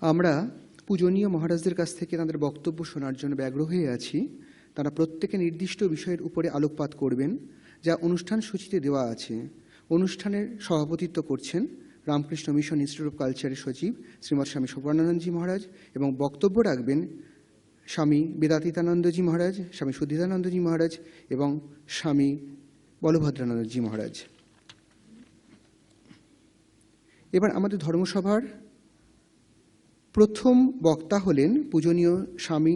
আমরা পূজনীয় মহারাজদের কাছ থেকে তাদের বক্তব্য শোনার জন্য ব্যগ্র হয়ে আছি। তারা প্রত্যেকে নির্দিষ্ট বিষয়ের উপরে আলোকপাত করবেন, যা অনুষ্ঠান সূচিতে দেওয়া আছে। অনুষ্ঠানের সভাপতিত্ব করছেন রামকৃষ্ণ মিশন ইনস্টিটিউট অফ কালচারের সচিব শ্রীমৎ স্বামী সুবর্ণানন্দজি মহারাজ, এবং বক্তব্য রাখবেন স্বামী বেদাতীতানন্দজি মহারাজ, স্বামী শুদ্ধিদানন্দজি মহারাজ এবং স্বামী বলভদ্রানন্দজি মহারাজ। এবার আমাদের ধর্মসভার প্রথম বক্তা হলেন পূজনীয় স্বামী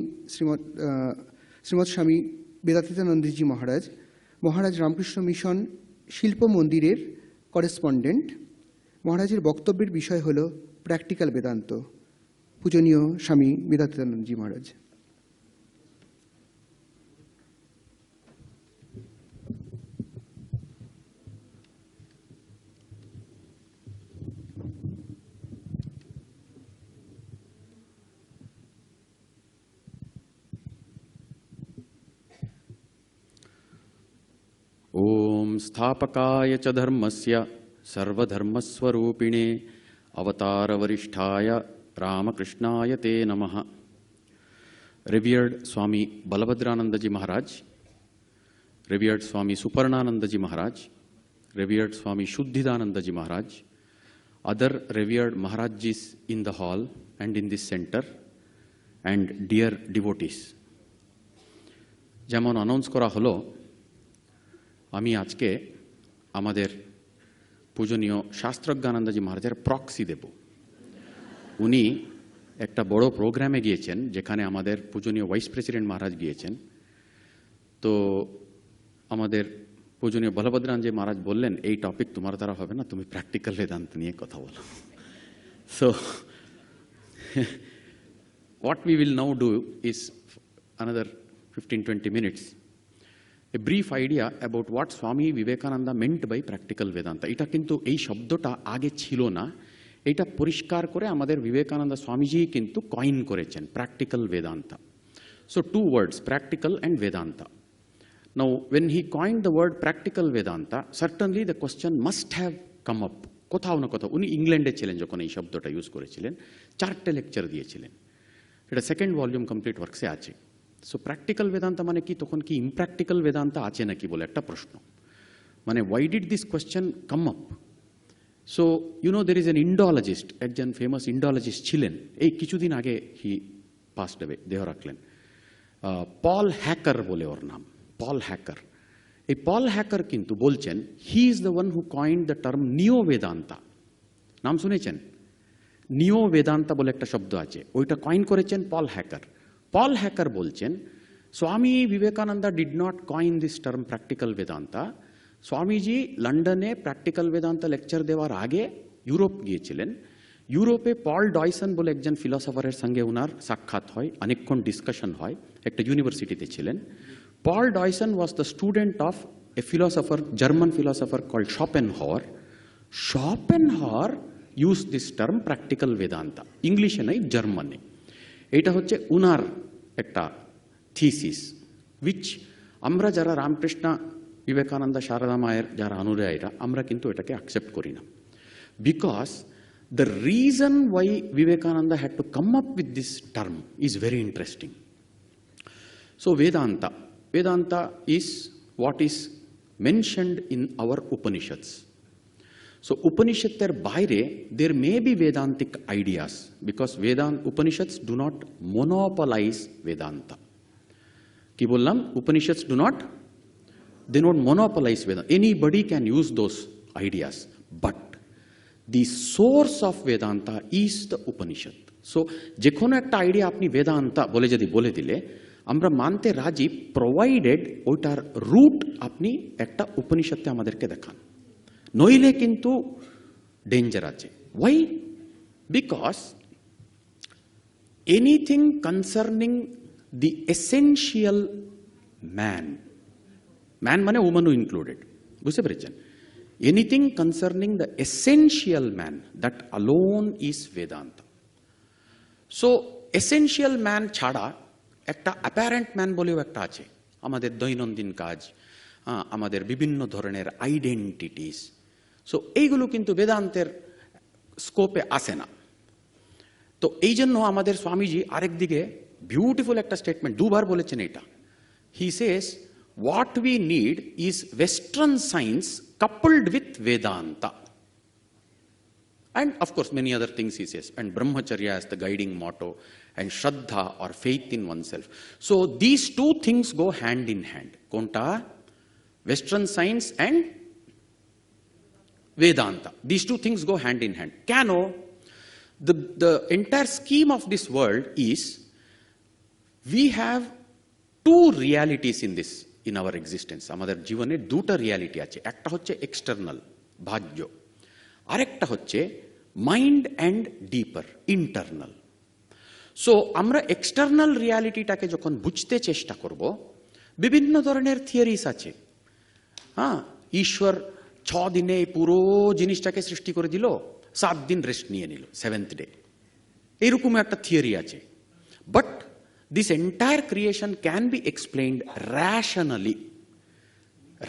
শ্রীমৎ স্বামী বেদাতীতানন্দজি মহারাজ, মহারাজ রামকৃষ্ণ মিশন শিল্প মন্দিরের করেসপন্ডেন্ট। মহারাজের বক্তব্যের বিষয় হল প্র্যাকটিক্যাল বেদান্ত। পূজনীয় স্বামী বেদাতীতানন্দজি মহারাজ। ओम स्थापकाय च धर्मस्य सर्वधर्मस्वरूपिणे अवतारवरिष्ठाय रामकृष्णाय ते नमः। Revered Swami Balabhadranandaji Maharaj, Revered Swami Suparnanandaji Maharaj, Revered Swami Shuddhidanandaji Maharaj, other revered Maharajis in the hall and in this center, and dear devotees. যেমন অ্যানাউন্স করা হলো, আমি আজকে আমাদের পূজনীয় শাস্ত্রজ্ঞানন্দজি মহারাজের প্রক্সি দেব। উনি একটা বড় প্রোগ্রামে গিয়েছেন, যেখানে আমাদের পূজনীয় ভাইস প্রেসিডেন্ট মহারাজ গিয়েছেন। তো আমাদের পূজনীয় বলভদ্রানন্দজি মহারাজ বললেন, এই টপিক তোমার দ্বারা হবে না, তুমি প্র্যাকটিক্যাল বেদান্ত নিয়ে কথা বলো। So what we will now do is another 15-20 minutes a brief idea about what Swami Vivekananda meant by practical Vedanta. এটা কিন্তু এই শব্দটা আগে ছিল না, এটা পরিষ্কার করে আমাদের বিবেকানন্দ স্বামীজি কিন্তু কয়েন করেছেন, practical Vedanta. So two words, practical and Vedanta. Now when he coined the word practical Vedanta, certainly the question must have come up. কোথাও না কোথাও উনি ইংল্যান্ডে ছিলেন যখন এই শব্দটা ইউজ করেছিলেন, 4টে লেকচার দিয়েছিলেন। এটা সেকেন্ড ভলিউম কমপ্লিট ওয়ার্কসে আছে। সো প্র্যাকটিক্যাল বেদান্তা মানে কি, তখন কি ইমপ্র্যাকটিক্যাল বেদান্তা আছে নাকি বলে একটা প্রশ্ন। মানে why did this question come up? So you know there is an Indologist, একজন ফেমাস ইন্ডোলজিস্ট ছিলেন, এই কিছুদিন আগে হি পাস্ট অ্যাওয়ে, দেহ রাখলেন। পল হ্যাকার বলে ওর নাম, পল হ্যাকার। এই পল হ্যাকার কিন্তু বলছেন he is the one who কয়েন্ড the term নিও বেদান্তা। নাম শুনেছেন? নিও বেদান্তা বলে একটা শব্দ আছে, ওইটা কয়েন করেছেন পল হ্যাকার। Paul Hacker বলছেন, Swami Vivekananda did not coin this term practical Vedanta. Swamiji লন্ডনে প্র্যাকটিক্যাল বেদান্তা লেকচার দেওয়ার আগে ইউরোপ গিয়েছিলেন। ইউরোপে পল ডয়সন বলে একজন ফিলসফারের সঙ্গে ওনার সাক্ষাৎ হয়, অনেকক্ষণ ডিসকাশন হয়, একটা ইউনিভার্সিটিতে ছিলেন। Paul Deussen was the student of a philosopher, German philosopher called Schopenhauer. Schopenhauer use this term practical Vedanta, ইংলিশে নয়, জার্মানে। এটা হচ্ছে উনার একটা থিসিস, উইচ আমরা যারা রামকৃষ্ণ বিবেকানন্দ সারদা মায়ের যারা অনুযায়ীরা, আমরা কিন্তু এটাকে অ্যাকসেপ্ট করি না। Because the reason why Vivekananda had to come up with this term is very interesting. So Vedanta, Vedanta is what is mentioned in our Upanishads. So Upanishads বাইরে there may be Vedantic ideas, because Upanishads do not monopolize Vedanta. কি বললাম? Upanishads do not monopolize Vedanta. Anybody can use those ideas, but the source of Vedanta is the Upanishad. So যে কোনো একটা idea আপনি বেদান্তা বলে যদি বলে দিলে আমরা মানতে রাজি, প্রোভাইডেড ওইটার রুট আপনি একটা উপনিষদে আমাদেরকে দেখান, নইলে কিন্তু ডেঞ্জার আছে। Why? Because anything concerning the essential man, man মানে উম্যানও ইনক্লুডেড, বুঝতে পেরেছেন? Anything concerning the essential man, that alone is Vedanta. So essential man ছাড়া একটা অ্যাপারেন্ট ম্যান বলেও একটা আছে, আমাদের দৈনন্দিন কাজ, আমাদের বিভিন্ন ধরনের আইডেন্টিটিস। সো এইগুলো কিন্তু বেদান্তের স্কোপে আসে না। তো এই জন্য আমাদের স্বামীজি আরেকদিকে বিউটিফুল একটা স্টেটমেন্ট দুবার বলেছেন এটা। হি সেস what we need is Western science coupled with Vedanta. And of course, many other things he says. And Brahmacharya as the guiding motto, and Shraddha or faith in oneself. So these two things go hand in hand. Konta, Western science and Vedanta. These two things go hand in hand. Kano, the entire scheme of this world is we have two realities in this. In our existence, আমাদের জীবনে দুটো reality আছে, একটা হচ্ছে external বাহ্য, আরেকটা হচ্ছে mind and ডিপার internal. So আমরা এক্সটার্নাল রিয়ালিটিটাকে যখন বুঝতে চেষ্টা করব, বিভিন্ন ধরনের থিওরিস আছে। হ্যাঁ, ঈশ্বর 6 দিনে পুরো জিনিসটাকে সৃষ্টি করে দিল, 7 দিন রেস্ট নিয়ে নিল, 7th ডে, এইরকম একটা থিওরি আছে। But this entire creation can be explained rationally.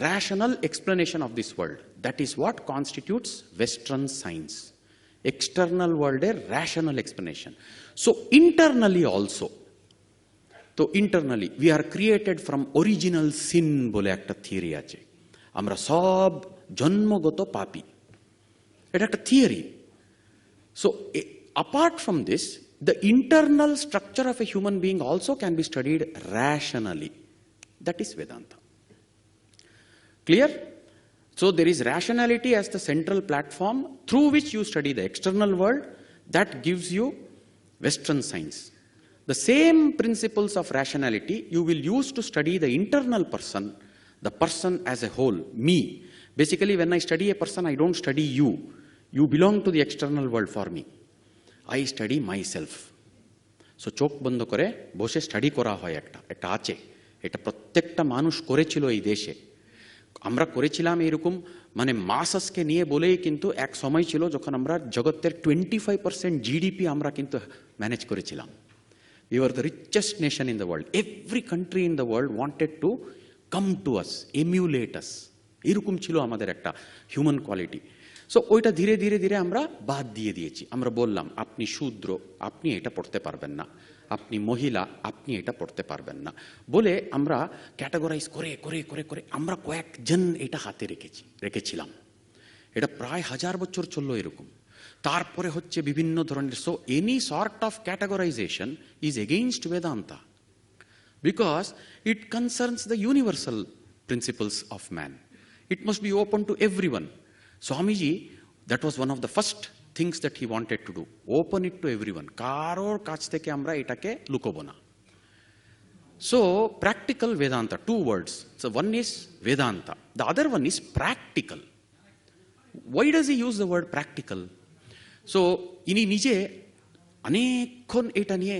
Rational explanation of this world. That is what constitutes Western science. External world a rational explanation. So internally also. So internally we are created from original sin bole ekta theory ache. Amra sob janmogoto papi. Eta ekta theory. So apart from this, the internal structure of a human being also can be studied rationally. That is Vedanta. Clear? So there is rationality as the central platform through which you study the external world. That gives you Western science. The same principles of rationality you will use to study the internal person, the person as a whole, me. Basically, when I study a person, I don't study you. You belong to the external world for me. I study myself. So চোখ বন্ধ করে বসে study করা হয়, একটা আছে, এটা প্রত্যেকটা মানুষ করেছিল এই দেশে। আমরা করেছিলাম এরকম, মানে মাসাসকে নিয়ে বলেই কিন্তু এক সময় ছিল যখন আমরা জগতের 25% জিডিপি আমরা কিন্তু ম্যানেজ করেছিলাম। We were the richest nation in the world. Every country in the world wanted to come to us, emulate us. এরকম ছিল আমাদের একটা হিউম্যান কোয়ালিটি। সো ওইটা ধীরে ধীরে ধীরে আমরা বাদ দিয়ে দিয়েছি। আমরা বললাম আপনি শূদ্র, আপনি এটা পড়তে পারবেন না, আপনি মহিলা, আপনি এটা পড়তে পারবেন না বলে আমরা ক্যাটাগরাইজ করে করে করে করে আমরা কয়েকজন এটা হাতে রেখেছিলাম। এটা প্রায় 1000 বছর চললো এরকম। তারপরে হচ্ছে বিভিন্ন ধরনের, so any sort of categorisation is against Vedanta because it concerns the universal principles of man. It must be open to everyone. Swamiji, that was one of the first things that he wanted to do. Open it to everyone. Karor kach theke amra etake lukobo na. So, practical Vedanta, 2 words. So, one is Vedanta. The other one is practical. Why does he use the word practical? So, ini nije anekhon eta niye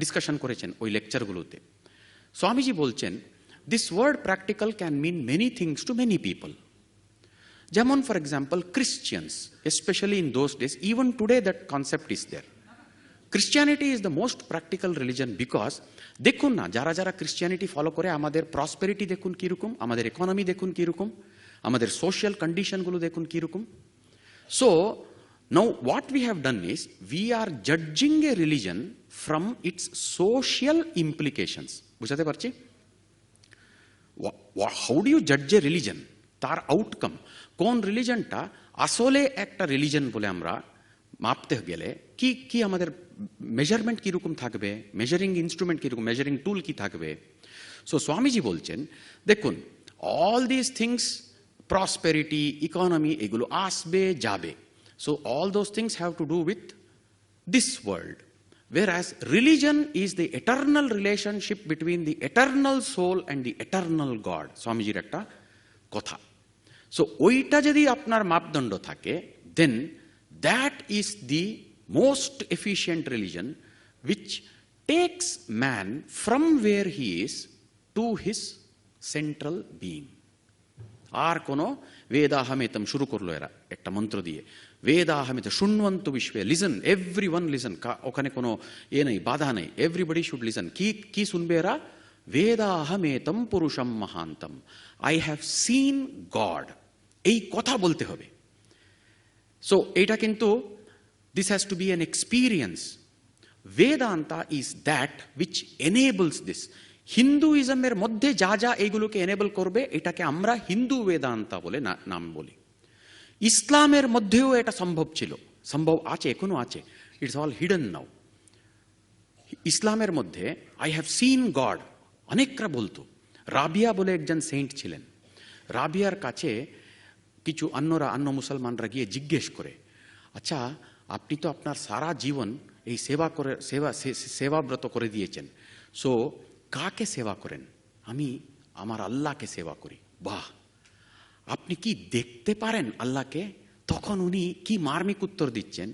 discussion korechen oi lecture gulote. Swamiji bolchen, this word practical can mean many things to many people. যেমন for example Christians, especially in those days, even today that concept is there. Christianity is the most practical religion because দেখুন না, যারা যারা Christianity follow করে আমাদের prosperity দেখুন কীরকম, আমাদের ইকোনমি দেখুন কীরকম, আমাদের সোশ্যাল কন্ডিশনগুলো দেখুন কীরকম। So now what we have done is we are জাজিং a religion from its social implications. বুঝাতে পারছি? হাউ ডু ইউ জাজ এ রিলিজন? তার আউটকাম, কোন রিলিজনটা আসলে একটা রিলিজন বলে আমরা মাপতে গেলে কি কি আমাদের মেজারমেন্ট কীরকম থাকবে, মেজারিং ইনস্ট্রুমেন্ট কীরকম, মেজারিং টুল কি থাকবে। সো স্বামীজি বলছেন দেখুন, all this things, prosperity, economy, এগুলো আসবে যাবে। So all those things have to do with this world, whereas religion is the eternal relationship between the eternal soul and the eternal God. স্বামীজির একটা কথা। সো ওইটা যদি আপনার মাপদণ্ড থাকে, then that is the most efficient religion which takes man from where he is to his central being. আর কোনো বেদাহমেতম শুরু করলো এরা একটা মন্ত্র দিয়ে, বেদাহমেত শৃণ্বন্তু বিশ্বে, লিসন এভরিওয়ান লিসন, ওখানে কোনো নেই, বাধা নেই, এভরিবডি শুড লিসন। কি শুনবে এরা? বেদাহমেতম পুরুষম মহান্তম, আই হ্যাভ সিন গড, এই কথা বলতে হবে। সো এইটা কিন্তু this has to be an experience, Vedanta is that which enables this. হিন্দুইজমের মধ্যে যা যা এইগুলোকে এনেবল করবে এটাকে আমরা হিন্দু বেদান্তা বলে নাম বলি। ইসলামের মধ্যেও এটা সম্ভব ছিল, সম্ভব আছে, এখনো আছে। ইটস অল হিডেন নাও। ইসলামের মধ্যে আই হ্যাভ সিন গড অনেকরা বলতো। রাবিয়া বলে একজন সেন্ট ছিলেন। রাবিয়ার কাছে কিছু অন্য মুসলমানরা গিয়ে জিজ্ঞেস করে, আচ্ছা আপনি তো আপনার সারা জীবন এই সেবাব্রত করে দিয়েছেন, সো কাকে সেবা করেন? আমি আমার আল্লাহকে সেবা করি। বাহ, আপনি কি দেখতে পারেন আল্লাহকে? তখন উনি কি মার্মিক উত্তর দিচ্ছেন,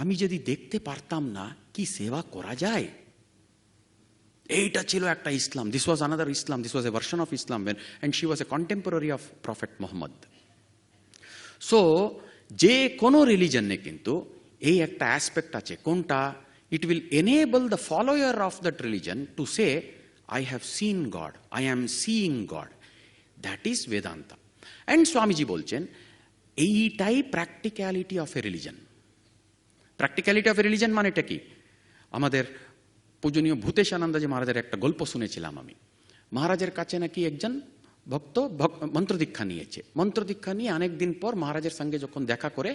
আমি যদি দেখতে পারতাম না কি সেবা করা যায়? এইটা ছিল একটা Islam. This was another Islam, this was a version of Islam, and she was a contemporary of prophet Mohammad. So যে কোনো রিলিজনে কিন্তু এই একটা অ্যাসপেক্ট আছে, কোনটা? It will enable the follower of that religion to say I have seen God, I am seeing God. That is Vedanta. And Swamiji বলছেন এইটাই practicality of a religion. Practicality of a religion মানেটা কি? আমাদের পূজনীয় ভূতেশানন্দজি মহারাজের একটা গল্প শুনেছিলাম আমি। মহারাজের কাছে নাকি একজন ভক্ত মন্ত্রদীক্ষা নিয়েছে। মন্ত্রদীক্ষা নিয়ে অনেক দিন পর মহারাজের সঙ্গে যখন দেখা করে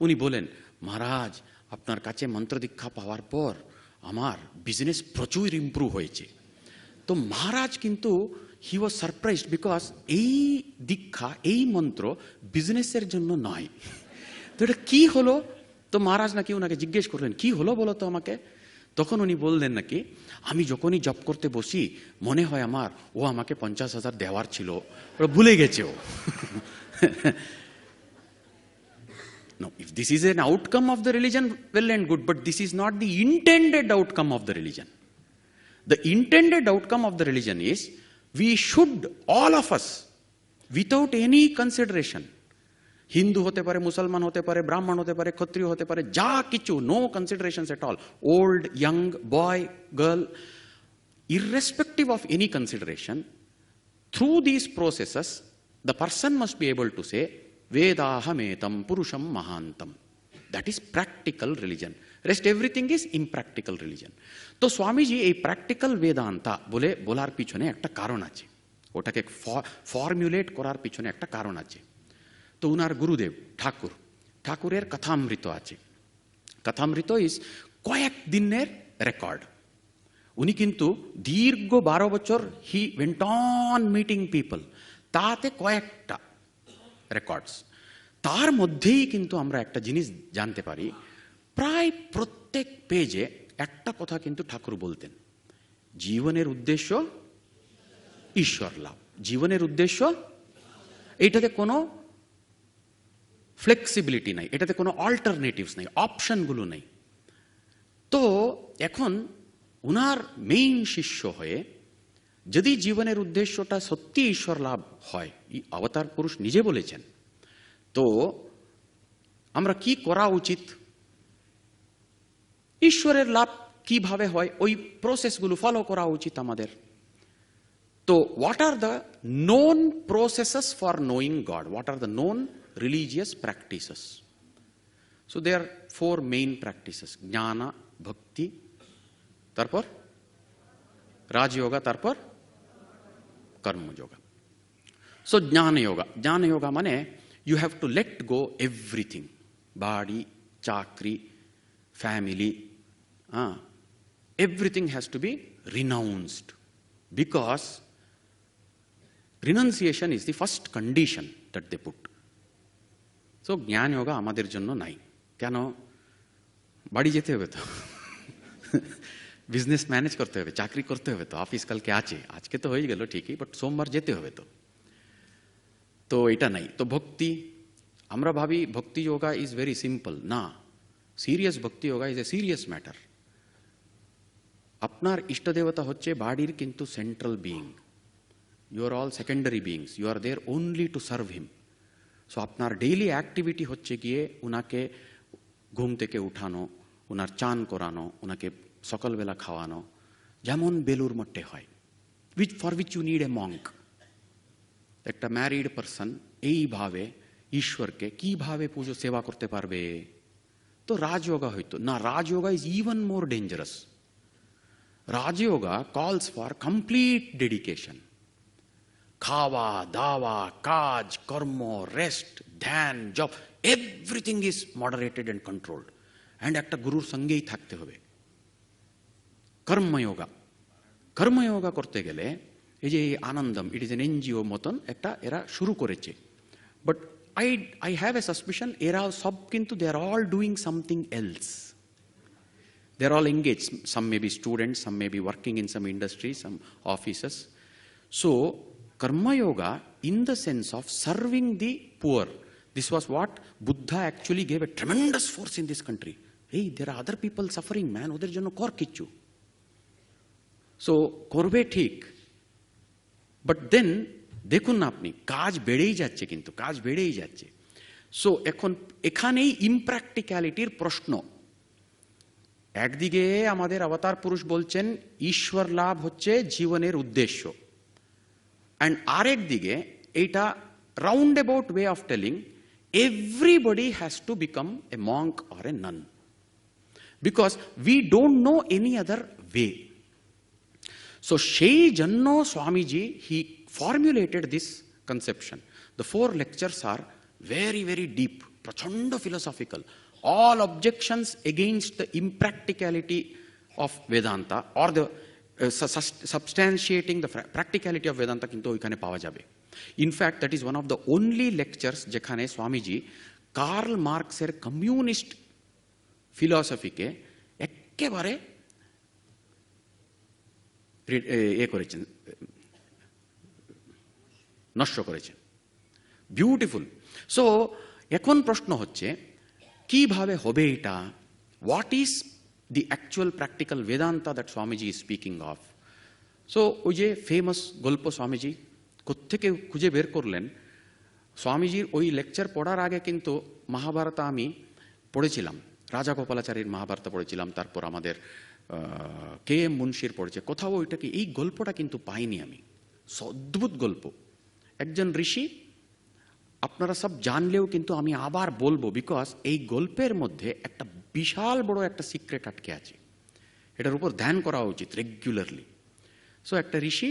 উনি বলেন, মহারাজ আপনার কাছে মন্ত্রদীক্ষা পাওয়ার পর আমার বিজনেস প্রচুর ইমপ্রুভ হয়েছে। তো মহারাজ কিন্তু হি ওয়াজ সারপ্রাইজড, বিকজ এই দীক্ষা, এই মন্ত্র বিজনেসের জন্য নয়। তো এটা কি হলো? তো মহারাজ নাকি ওনাকে জিজ্ঞেস করলেন, কি হলো বলো তো আমাকে। তখন উনি বললেন নাকি, আমি যখনই জপ করতে বসি মনে হয় আমার ও আমাকে 50,000 দেওয়ার ছিল, ওরা ভুলে গেছে ও। No, if this is an outcome of the religion, well and good, but this is not the intended outcome of the religion. The intended outcome of the religion is we should, all of us, without any consideration, Hindu হতে পারে, মুসলমান হতে পারে, ব্রাহ্মণ হতে পারে, ক্ষত্রিয় হতে পারে, যা কিছু, no considerations at all, old, young, boy, girl, irrespective of any consideration, through these processes, the person must be able to say, Vedahametam Purusham Mahantam. That is practical religion. Rest everything is impractical religion. তো স্বামীজি এই practical Vedanta বলে বলার পিছনে একটা কারণ আছে, ওটাকে formulate করার পিছনে একটা কারণ আছে। তো উনার গুরুদেব ঠাকুরের কথামৃত আছে। কথামৃত ইজ কয়েক দিনের রেকর্ড। উনি কিন্তু দীর্ঘ 12 বছর he went on meeting people, তাতে কয়েকটা রেকর্ডস। তার মধ্যেই কিন্তু আমরা একটা জিনিস জানতে পারি, প্রায় প্রত্যেক পেজে একটা কথা কিন্তু ঠাকুর বলতেন, জীবনের উদ্দেশ্য ঈশ্বর লাভ। জীবনের উদ্দেশ্য, এইটাতে কোনো ফ্লেক্সিবিলিটি নাই, এটাতে কোনো অল্টারনেটিভস নাই, অপশনগুলো নেই। তো এখন উনার মেইন শিষ্য হয়ে যদি জীবনের উদ্দেশ্যটা সত্যি ঈশ্বর লাভ হয়, অবতার পুরুষ নিজে বলেছেন, তো আমরা কি করা উচিত? ঈশ্বরের লাভ কিভাবে হয় ওই প্রসেসগুলো ফলো করা উচিত আমাদের। তো what are the known processes for knowing God? What are the known religious practices? So they are 4 main practices: jnana, bhakti, তারপর রাজযোগা, তারপর কর্মযোগা। সো জ্ঞানযোগা মানে you have to let go everything, body, chakri, family, everything has to be renounced, because renunciation is the first condition that they put. So জ্ঞান যোগা আমাদের জন্য নাই। কেন? বাড়ি যেতে হবে তো, বিজনেস ম্যানেজ করতে হবে, চাকরি করতে হবে তো, অফিস কালকে আছে, আজকে তো হয়ে গেল ঠিকই, বাট সোমবার যেতে হবে তো, তো এটা নাই। তো ভক্তি, আমরা ভাবি bhakti yoga is very simple. না, serious bhakti yoga is a serious matter. আপনার ইষ্টদেবতা হচ্ছে বাড়ির কিন্তু central being, you are all secondary beings, you are there only to serve him. So আপনার ডেইলি অ্যাক্টিভিটি হচ্ছে গিয়ে উনাকে ঘুম থেকে উঠানো, উনার চান করানো, উনাকে সকালবেলা খাওয়ানো, যেমন বেলুর মঠে হয়, for which you need a monk. একটা ম্যারিড পারসন এইভাবে ঈশ্বরকে কিভাবে পুজো সেবা করতে পারবে? তো রাজযোগা হইতো না। Rajayoga is even more dangerous. Rajayoga calls for complete dedication. খাওয়া দাওয়া, কাজ karma, rest, dhyana, job, everything is moderated and controlled, and একটা গুরুর সঙ্গেই থাকতে হবে। কর্মযোগা, কর্মযোগা করতে গেলে এই যে আনন্দম, ইট ইজ এন এনজিও মতন একটা এরা শুরু করেছে। But I have a suspicion এরা সব কিন্তু they are all doing something else. They are all engaged. Some may be students, some may be working in some industry, some offices. So karma yoga in the sense of serving the poor, this was what Buddha actually gave a tremendous force in this country. Hey, there are other people suffering, man, ওদের জন্য কর কিচ্ছু। So করবে ঠিক, but then দেখুন না আপনি কাজ বেড়েই যাচ্ছে, কিন্তু কাজ বেড়েই যাচ্ছে। সো এখন এখানেই ইমপ্র্যাকটিক্যালিটির প্রশ্ন। একদিকে আমাদের অবতার পুরুষ বলছেন ঈশ্বর লাভ হচ্ছে জীবনের উদ্দেশ্য, অ্যান্ড আরেক দিকে এইটা round about way of telling everybody has to become a monk or a nun, because we don't know any other way. So সেই জন্য Swamiji, he formulated this conception. The 4 lectures are very, very deep, prachanda philosophical. All objections against the impracticality of Vedanta or the substantiating the practicality of Vedanta কিন্তু ওইখানে পাওয়া যাবে। In fact, that is one of the only lectures যেখানে Swamiji curl মার্কসের communist ফিলসফিকে একেবারে করেছেন, নষ্ট করেছেন। বিউটিফুল। সো এখন প্রশ্ন হচ্ছে কিভাবে হবে এটা? What is the actual practical Vedanta that Swamiji is speaking of? So ওই যে ফেমাস গল্প স্বামীজি কোত্থেকে খুঁজে বের করলেন, স্বামীজির ওই লেকচার পড়ার আগে কিন্তু মহাভারত আমি পড়েছিলাম, রাজা গোপালাচারীর মহাভারত পড়েছিলাম, তারপর আমাদের কে এম মুন্সির পড়েছে। কোথাও ওইটাকে এই গল্পটা কিন্তু পাইনি আমি। অদ্ভুত গল্প। একজন ঋষি, আপনারা সব জানলেও কিন্তু আমি আবার বলবো, বিকজ এই গল্পের মধ্যে একটা বিশাল বড় একটা সিক্রেট আটকে আছে, এটার উপর ধ্যান করা উচিত রেগুলারলি। সো একটা ঋষি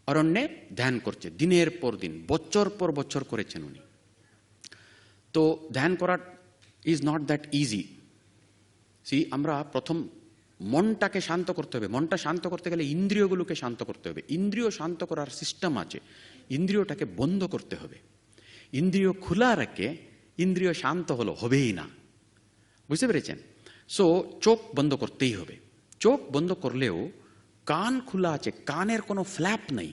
অরণ্যে ধ্যান করছে দিনের পর দিন, বছর পর বছর করেছেন উনি। তো ধ্যান করা ইজ নট দ্যাট ইজি। আমরা প্রথম মনটাকে শান্ত করতে হবে। মনটা শান্ত করতে গেলে ইন্দ্রিয়গুলোকে শান্ত করতে হবে। ইন্দ্রিয় শান্ত করার সিস্টেম আছে। ইন্দ্রিয়টাকে বন্ধ করতে হবে। ইন্দ্রিয় খোলা রেখে ইন্দ্রিয় শান্ত হবেই না, বুঝতে পেরেছেন? সো চোখ বন্ধ করতেই হবে। চোখ বন্ধ করলেও কান খোলা আছে, কানের কোনো ফ্ল্যাপ নেই।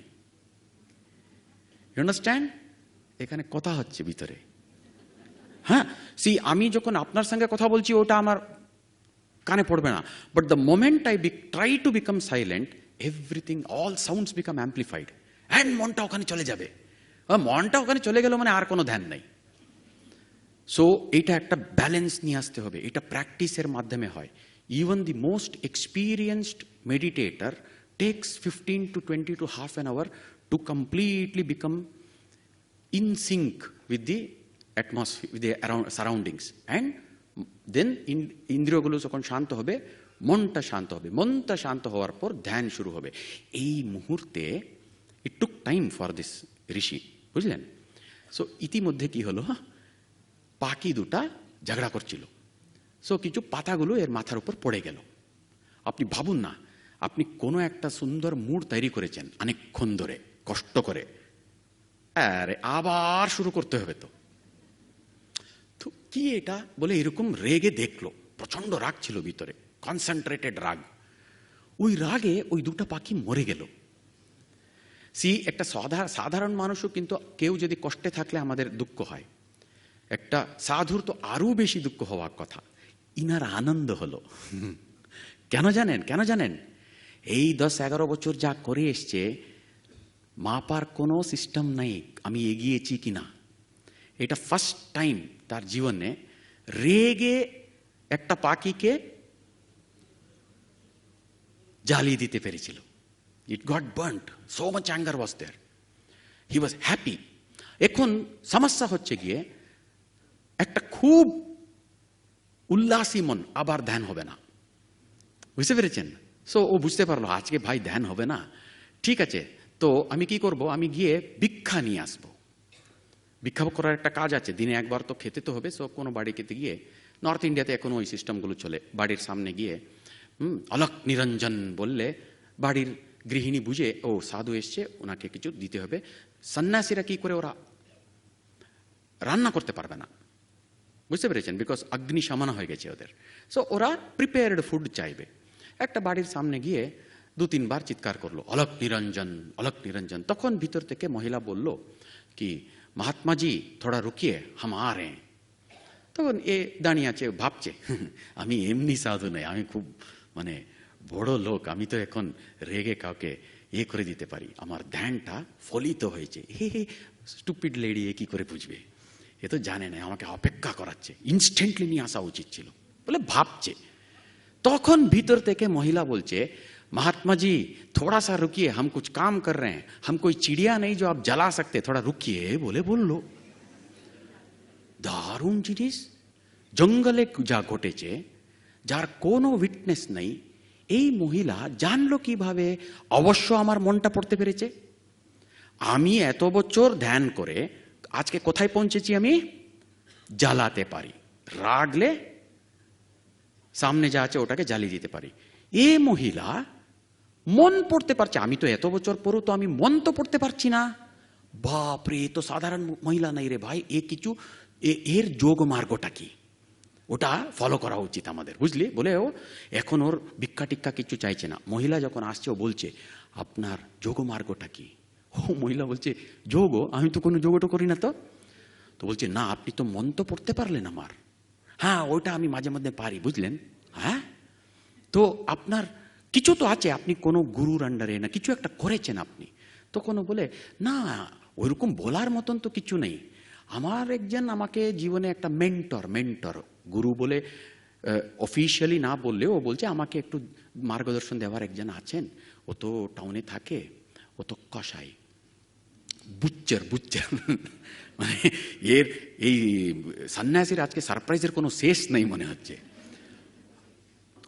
You understand? এখানে কথা হচ্ছে ভিতরে। হ্যাঁ, আমি যখন আপনার সঙ্গে কথা বলছি ওটা আমার কানে পড়বে না, but the moment I try to become silent, everything, all sounds become amplified, and মনটা ওখানে চলে যাবে। মনটা ওখানে চলে গেল মানে আর কোনো ধ্যান নাই। সো এটা একটা ব্যালেন্স নিয়ে আসতে হবে। এটা প্র্যাকটিসের মাধ্যমে হয়। Even the most experienced meditator takes 15 to 20 to half an hour to completely become in sync with the atmosphere, with the surroundings, and দেন ইন্দ্রিয়গুলো যখন শান্ত হবে, মনটা শান্ত হবে। মনটা শান্ত হওয়ার পর ধ্যান শুরু হবে। এই মুহূর্তে ইট টুক টাইম ফর দিস ঋষি, বুঝলেন? সো ইতিমধ্যে কি হলো, পাখি দুটা ঝগড়া করছিল। সো কিছু পাতাগুলো এর মাথার উপর পড়ে গেল। আপনি ভাবুন না, আপনি কোনো একটা সুন্দর মুড তৈরি করেছেন অনেকক্ষণ ধরে কষ্ট করে, আরে আবার শুরু করতে হবে। তো কি এটা বলে এরকম রেগে দেখলো, প্রচন্ড রাগ ছিল ভিতরে, কনসেন্ট্রেটেড রাগ। ওই রাগে ওই দুটা পাখি মরে গেল। একটা সাধারণ মানুষও কিন্তু কেউ যদি কষ্টে থাকলে আমাদের দুঃখ হয়, একটা সাধুর তো আরো বেশি দুঃখ হওয়ার কথা। ইনার আনন্দ হলো। কেন জানেন? এই 10-11 বছর যা করে এসছে, মাপার কোনো সিস্টেম নাই আমি এগিয়েছি কিনা। এটা ফার্স্ট টাইম তার জীবনে রেগে একটা পাখিকে জ্বালিয়ে দিতে পেরেছিল। It got burned, so much anger was there, he was happy. এখন সমস্যা হচ্ছে গিয়ে একটা খুব উল্লাসী মন, আবার ধ্যান হবে না। বুঝতে পেরেছেন? সো ও বুঝতে পারলো আজকে ভাই ধ্যান হবে না, ঠিক আছে, তো আমি কি করব, আমি গিয়ে ভিক্ষা নিয়ে আসবো। ভিক্ষা করার একটা কাজ আছে, দিনে একবার তো খেতে তো হবে। সো কোনো বাড়িতে গিয়ে, নর্থ ইন্ডিয়াতে এখনো ওই সিস্টেমগুলো চলে, বাড়ির সামনে গিয়ে অলক নিরঞ্জন বললে বাড়ির গৃহিণী বুঝে ও সাধু এসছে, ওনাকে কিছু দিতে হবে। সন্ন্যাসীরা কি করে, ওরা রান্না করতে পারবে না, বুঝতে পেরেছেন, বিকজ অগ্নি সমান হয়ে গেছে ওদের। সো ওরা প্রিপেয়ার্ড ফুড চাইবে। একটা বাড়ির সামনে গিয়ে 2-3 বার চিৎকার করলো, অলক নিরঞ্জন, অলক নিরঞ্জন। তখন ভিতর থেকে মহিলা বলল কি, মহাত্মা জি থোড়া রুকিয়ে, হাম আ রে। তখন এ দাঁড়িয়ে আছে, ভাবছে আমি এমনি সাধু নই, আমি খুব মানে বড় লোক, আমি তো এখন রেগে কাউকে করে দিতে পারি, আমার ধ্যানটা ফলিত হয়েছে। হে স্টুপিড লেডি, এ কি করে বুঝবে, এ তো জানে না, আমাকে অপেক্ষা করাচ্ছে, ইনস্ট্যান্টলি নিয়ে আসা উচিত ছিল বলে ভাবছে। তখন ভিতর থেকে মহিলা বলছে, महात्मा जी थोड़ा सा रुकिए, हम कुछ काम कर रहे हैं, हम कोई चिड़िया नहीं जो आप जला सकते, थोड़ा रुकिए बोले बोललो। দারুণ জিনিস। জঙ্গলে যা ঘটেছে, যার কোনো উইটনেস নেই, এই মহিলা জানলো কিভাবে? অবশ্য আমার মনটা পড়তে পেরেছে। আমি এত বছর ধ্যান করে আজকে কোথায় পৌঁছেছি, আমি জ্বালাতে পারি, রাগলে সামনে যা আছে ওটাকে জ্বালিয়ে দিতে পারি। এ মহিলা মন পড়তে পারছে, আমি তো এত বছর পরও তো আমি মন তো পড়তে পারছি না। বাপরে, এ তো সাধারণ মহিলা নাই রে ভাই, এ কিছু এর যোগ মার্গটা কি, ওটা ফলো করা উচিত আমাদের, বুঝলি? বলে ও এখন ওর ভিক্ষা টিক্ষা কিছু চাইছে না। মহিলা যখন আসছে ও বলছে, আপনার যোগ মার্গটা কি? ও মহিলা বলছে, যোগ? আমি তো কোনো যোগটা করি না। তো বলছে, না আপনি তো মন তো পড়তে পারলেন আমার। হ্যাঁ, ওটা আমি মাঝে মধ্যে পারি, বুঝলেন? হ্যাঁ, তো আপনার কিছু তো আছে, আপনি কোনো গুরুর আন্ডারে না কিছু একটা করেছেন আপনি। তখন বলে, না ওইরকম বলার মতন তো কিছু নেই, আমার একজন আমাকে জীবনে একটা মেন্টর গুরু বলে অফিশিয়ালি না বললেও ও বলছে আমাকে একটু মার্গদর্শন দেওয়ার একজন আছেন, ও তো টাউনে থাকে, ও তো কসাই, বুচ্চার মানে এর এই সন্ন্যাসীর আজকে সারপ্রাইজের কোনো শেষ নেই মনে হচ্ছে।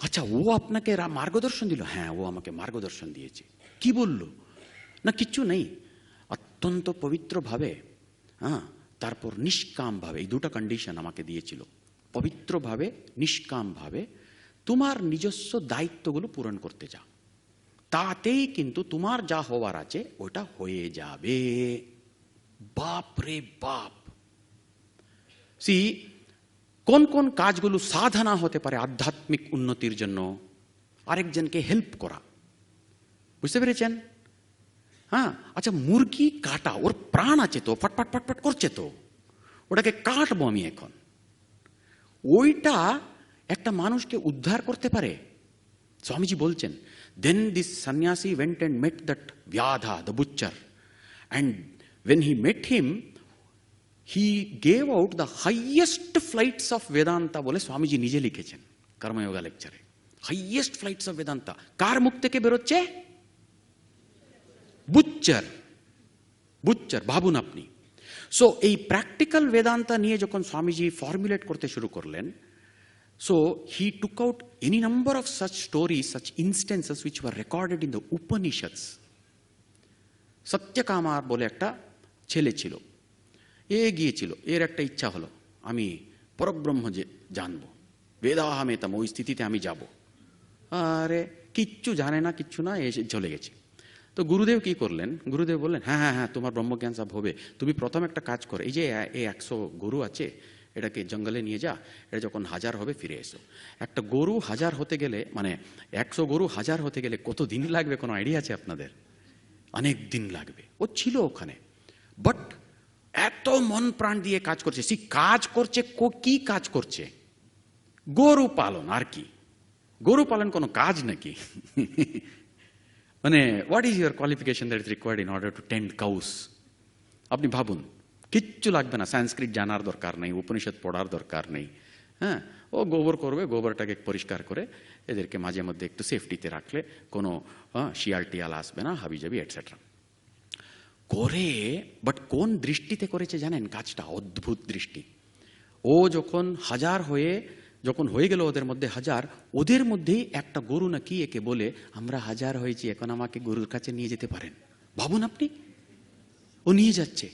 আচ্ছা, ও আপনাকে মার্গদর্শন দিল? হ্যাঁ, ও আমাকে মার্গদর্শন দিয়েছে। কি বলল? না কিচ্ছু নেই, অত্যন্ত পবিত্রভাবে, হ্যাঁ, তারপর নিষ্কামভাবে, এই দুটো কন্ডিশন আমাকে দিয়েছিল। পবিত্রভাবে, নিষ্কামভাবে তোমার নিজস্ব দায়িত্বগুলো পূরণ করতে যাও, তাতেই কিন্তু তোমার যা হওয়ার আছে ওটা হয়ে যাবে। বাপ রে বাপ! সি, কোন কোন কাজগুলো সাধনা হতে পারে আধ্যাত্মিক উন্নতির জন্য? আরেকজনকে হেল্প করা, বুঝতে পেরেছেন? হ্যাঁ, আচ্ছা, মুরগি কাটা, ওর প্রাণ আছে তো, ফটফট ফটফট করছে তো, ওটাকে কাটবো আমি এখন, ওইটা একটা মানুষকে উদ্ধার করতে পারে। স্বামীজি বলছেন, দেন দিস সন্ন্যাসী went and met that Vyadha, the butcher, and when he met him, he gave out the highest flights of Vedanta বলে স্বামীজি নিজে লিখেছেন কর্মযোগা লেকচারে। হাইয়েস্ট ফ্লাইটস অফ বেদান্তা কার মুখ থেকে বেরোচ্ছে? বুচ্চার। ভাবুন আপনি। সো এই প্র্যাকটিক্যাল বেদান্তা নিয়ে যখন স্বামীজি ফর্মুলেট করতে শুরু করলেন, so he took out any number of such stories, such instances which were recorded in the Upanishads. সত্যকামার বলে একটা ছেলে ছিল, এ গিয়েছিল, এর একটা ইচ্ছা হলো আমি পরব্রহ্ম যে জানবো, বেদাহামেতাম, ওই স্থিতিতে আমি যাব। আরে কিচ্ছু জানে না, কিচ্ছু না, এসে চলে গেছে। তো গুরুদেব কি করলেন? গুরুদেব বললেন, হ্যাঁ হ্যাঁ হ্যাঁ, তোমার ব্রহ্মজ্ঞান সব হবে, তুমি প্রথম একটা কাজ করো, এই যে এই 100 গরু আছে এটাকে জঙ্গলে নিয়ে যা, এটা যখন 1000 হবে ফিরে এসো। একটা গরু 1000 হতে গেলে, মানে 100 গরু 1000 হতে গেলে কত দিন লাগবে কোনো আইডিয়া আছে আপনাদের? অনেক দিন লাগবে। ও ছিল ওখানে, বাট এত মন প্রাণ দিয়ে কাজ করছে। সে কাজ করছে, কি কাজ করছে? গরু পালন। আর কি গরু পালন কোনো কাজ নাকি? মানে what is your qualification that is required in order to tend cows? আপনি ভাবুন, কিচ্ছু লাগবে না, সংস্কৃত জানার দরকার নেই, উপনিষদ পড়ার দরকার নেই। হ্যাঁ, ও গোবর করবে, গোবরটাকে পরিষ্কার করে এদেরকে মাঝে মধ্যে একটু সেফটিতে রাখলে কোনো শিয়াল টিয়াল আসবে না, হাবিজাবি এটসেট্রা করে। বাট কোন দৃষ্টিতে করেছে জানেন কাজটা? অদ্ভুত দৃষ্টি। ও যখন 1000 হয়ে যখন হয়ে গেল ওদের মধ্যে 1000, ওদের মধ্যেই একটা গরু নাকি একে বলে, আমরা 1000 হয়েছি, এখন আমাকে গরুর কাছে নিয়ে যেতে পারেন। ভাবুন আপনি, ও নিয়ে যাচ্ছে,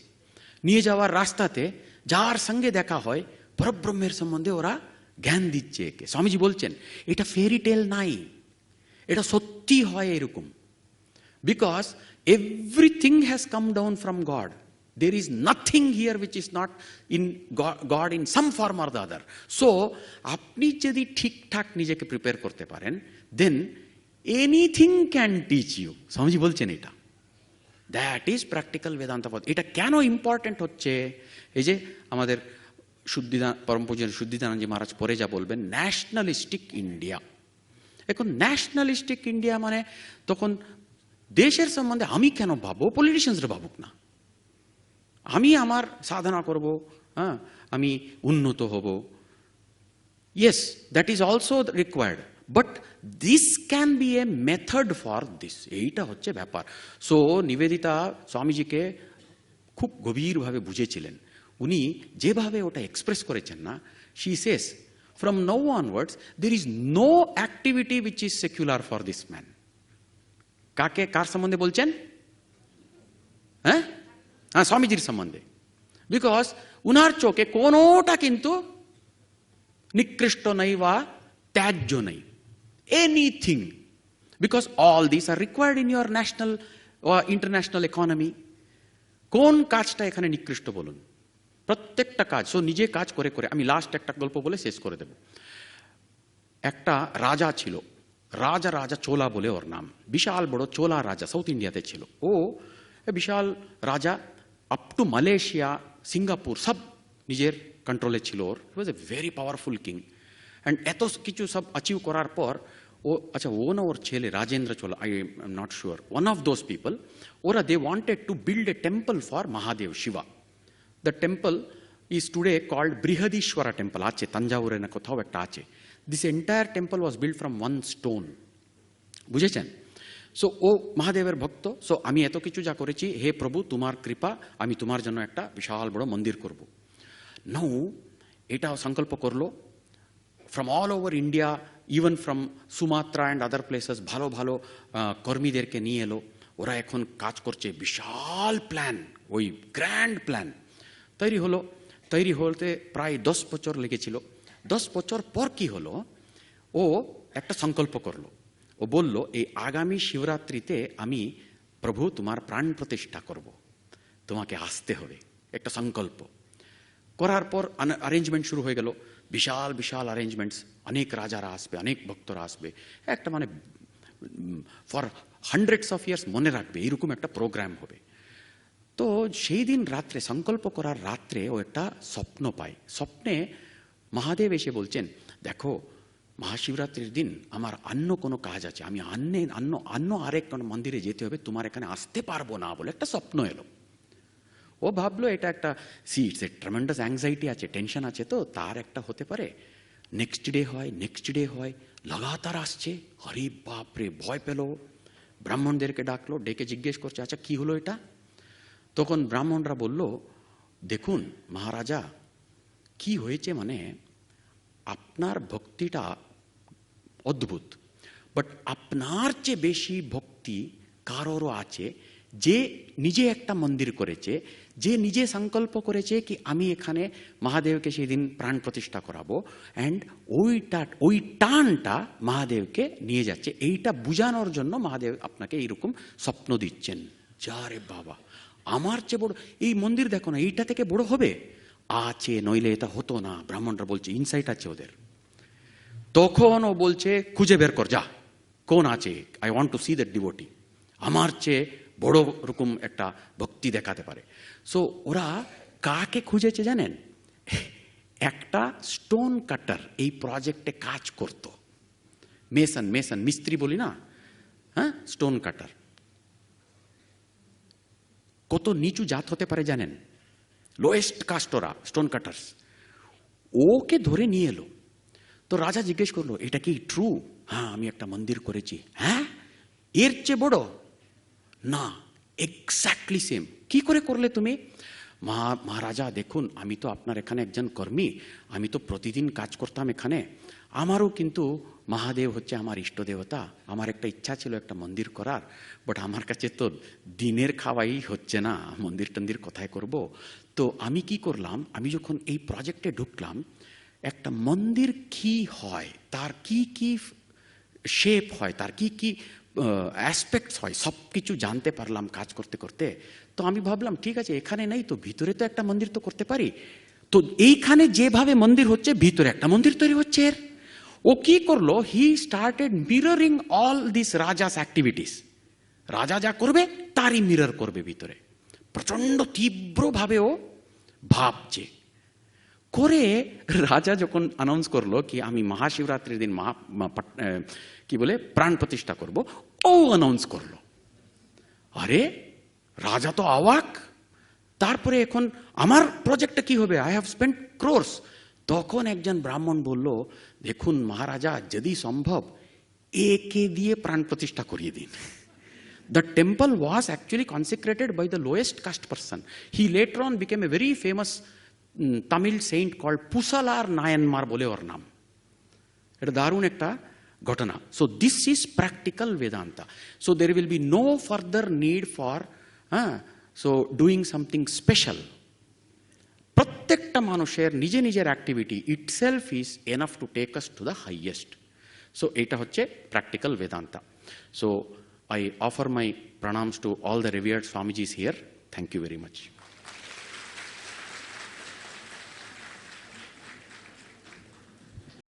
নিয়ে যাওয়ার রাস্তাতে যার সঙ্গে দেখা হয় পরব্রহ্মের সম্বন্ধে ওরা জ্ঞান দিচ্ছে একে। স্বামীজি বলছেন এটা ফেরি টেল নাই, এটা সত্যি হয় এরকম। Because everything has come down from God, there is nothing here which is not in God in some form or the other. So আপনি যদি ঠিকঠাক নিজেকে প্রিপেয়ার করতে পারেন, then anything can teach you. Swamiji বলছেন এটা, দ্যাট ইজ প্র্যাকটিক্যাল বেদান্ত পথ। এটা কেন ইম্পর্টেন্ট হচ্ছে, এই যে আমাদের পরম পূজ্য শুদ্ধিদানন্দজি মহারাজ পরে যা বলবেন, ন্যাশনালিস্টিক ইন্ডিয়া। এখন ন্যাশনালিস্টিক ইন্ডিয়া মানে তখন দেশের সম্বন্ধে আমি কেন ভাববো, পলিটিশিয়ানসরা ভাবুক না, আমি আমার সাধনা করব, হ্যাঁ, আমি উন্নত হব। Yes, that is also required, but this can B A method for this, এইটা হচ্ছে ব্যাপার। সো নিবেদিতা স্বামীজিকে খুব গভীরভাবে বুঝেছিলেন, উনি যেভাবে ওটা এক্সপ্রেস করেছেন না, she says from now onwards there is no activity which is secular for this man. কার সম্বন্ধে বলছেন? হ্যাঁ, স্বামীজির সম্বন্ধে। বিকজ উনার চোখে কোনোটা কিন্তু নিকৃষ্ট নাই বা ত্যায্য নেই, anything, because all this R required in your national international economy. কোন কাজটা এখানে নিকৃষ্ট বলুন? প্রত্যেকটা কাজ। সো নিজে কাজ করে করে, আমি লাস্ট একটা গল্প বলে শেষ করে দেব। একটা রাজা ছিল, রাজা চোলা বলে ওর নাম, বিশাল বড় চোলা রাজা, সাউথ ইন্ডিয়াতে ছিল। ও বিশাল রাজা, আপ টু মালয়েশিয়া, সিঙ্গাপুর সব নিজের কন্ট্রোলে ছিল ওর। He was a very powerful king. And এত কিছু সব অ্যাচিভ করার পর ও, আচ্ছা ও না ওর ছেলে Rajendra Chola, I am not sure, one of those people, ওরা they wanted to build a temple for Mahadev Shiva. The temple is today called Brihadeeswara temple, আছে তাঞ্জাউরে না কোথাও একটা আছে। This entire temple was build from one stone, বুঝেছেন? সো ও মহাদেবের ভক্ত। সো আমি এত কিছু যা করেছি, হে প্রভু তোমার কৃপা, আমি তোমার জন্য একটা বিশাল বড় মন্দির করব। নাও এটাও সংকল্প করলো, from all over India, even from Sumatra and other places ভালো ভালো কর্মীদেরকে নিয়ে এলো। ওরা এখন কাজ করছে, বিশাল প্ল্যান, ওই গ্র্যান্ড প্ল্যান তৈরি হলো। তৈরি হতে প্রায় 10 বছর লেগেছিল। 10 বছর পর কি হলো, ও একটা সংকল্প করলো। ও বলল, এই আগামী শিবরাত্রিতে আমি প্রভু তোমার প্রাণ প্রতিষ্ঠা করব, তোমাকে আসতে হবে। একটা সংকল্প করার পর অ্যারেঞ্জমেন্ট শুরু হয়ে গেল, বিশাল বিশাল অ্যারেঞ্জমেন্টস, অনেক রাজারা আসবে, অনেক ভক্তরা আসবে, একটা মানে ফর হান্ড্রেডস অফ ইয়ার্স মনে রাখবে এরকম একটা প্রোগ্রাম হবে। তো সেই দিন রাত্রে, সংকল্প করার রাত্রে, ও একটা স্বপ্ন পায়। স্বপ্নে মহাদেব এসে বলছেন, দেখো মহাশিবরাত্রির দিন আমার অন্য কোনো কাজ আছে, আমি অন্য আরেক কোনো মন্দিরে যেতে হবে, তোমার এখানে আসতে পারবো না বলে একটা স্বপ্ন এলো। ও ভাবলো এটা একটা ইটস এ ট্রেমেন্ডাস অ্যাংজাইটি আছে, টেনশন আছে, তো তার একটা হতে পারে। নেক্সট ডে হয়, লাগাতার আসছে। হরি বাপরে, ভয় পেল, ব্রাহ্মণদেরকে ডাকলো, ডেকে জিজ্ঞেস করছে, আচ্ছা কি হলো এটা? তখন ব্রাহ্মণরা বলল, দেখুন মহারাজা, কি হয়েছে মানে আপনার ভক্তিটা অদ্ভুত, বাট আপনার চেয়ে বেশি ভক্তি কারোরও আছে, যে নিজে একটা মন্দির করেছে, যে নিজে সংকল্প করেছে কি আমি এখানে মহাদেবকে সেই দিন প্রাণ প্রতিষ্ঠা করাবো, অ্যান্ড ওই টানটা মহাদেবকে নিয়ে যাচ্ছে। এইটা বুঝানোর জন্য মহাদেব আপনাকে এইরকম স্বপ্ন দিচ্ছেন। যা রে বাবা, আমার চেয়ে বড় এই মন্দির দেখো না, এইটা থেকে বড় হবে আছে, নইলে এটা হতো না। ব্রাহ্মণরা বলছে, ইনসাইট আছে ওদের। তখন ও বলছে, খুঁজে বের কর, যা কোন আছে, I want to see that devotee, আমার চেয়ে বড় রকম একটা ভক্তি দেখাতে পারে। সো ওরা কাকে খুঁজেছে জানেন? একটা স্টোন কাটার এই প্রজেক্টে কাজ করত, মেসন মিস্ত্রি বলি না, হ্যাঁ, স্টোন কাটার। কত নিচু জাত হতে পারে জানেন? লোয়েস্ট কাস্টরা স্টোন কাটার্স। ওকে ধরে নিয়ে এলো। তো রাজা জিজ্ঞেস করলো, এটা কি ট্রু? হ্যাঁ, আমি একটা মন্দির করেছি। হ্যাঁ, এর চেয়ে বড়? না, এক্স্যাক্টলি সেম। কি করে করলে তুমি? মহারাজা দেখুন, আমি তো আপনার এখানে একজন কর্মী, আমি তো প্রতিদিন কাজ করতাম এখানে, আমারও কিন্তু মহাদেব হচ্ছে আমার ইষ্ট দেবতা, আমার একটা ইচ্ছা ছিল একটা মন্দির করার, বাট আমার কাছে তো দিনের খাওয়াই হচ্ছে না, মন্দির টন্দির কোথায় করব। তো আমি কি করলাম, আমি যখন এই প্রজেক্টে ঢুকলাম, একটা মন্দির কি হয়, তার কি কি শেপ হয়, তার কি কি অ্যাসপেক্টস হয়, সব কিছু জানতে পারলাম কাজ করতে করতে। তো আমি ভাবলাম ঠিক আছে, এখানে নেই তো ভিতরে তো একটা মন্দির তো করতে পারি। তো এইখানে যেভাবে মন্দির হচ্ছে, ভিতরে একটা মন্দির তৈরি হচ্ছে এর। ও কি করলো, he started mirroring all this rajas activities. রাজা যা করবে তারই মিরর করবে ভিতরে, প্রচন্ড তীব্রভাবে ও ভাবছে। করে রাজা যখন অ্যানাউন্স করলো কি আমি মহাশিবরাত্রির দিন কি বলে প্রাণ প্রতিষ্ঠা করব, ও অ্যানাউন্স করলো। আরে রাজা তো অবাক, তারপরে এখন আমার প্রজেক্টটা কি হবে, আই হ্যাভ স্পেন্ট ক্রোর্স। তখন একজন ব্রাহ্মণ বলল, দেখুন মহারাজা যদি সম্ভব একে দিয়ে প্রাণ প্রতিষ্ঠা করিয়ে দিন। The temple was actually consecrated by the lowest caste person. He later on became a very famous Tamil saint called Pusalar Nayanmar bole or naam. Eta darun ekta ঘটনা। So this is practical Vedanta. So there will be no further need for so doing something special. প্রত্যেকটা মানুষের নিজে নিজের activity itself is enough to take us to the highest. So এটা হচ্ছে practical Vedanta. So I offer my pranams to all the revered Swamijis here. Thank you very much.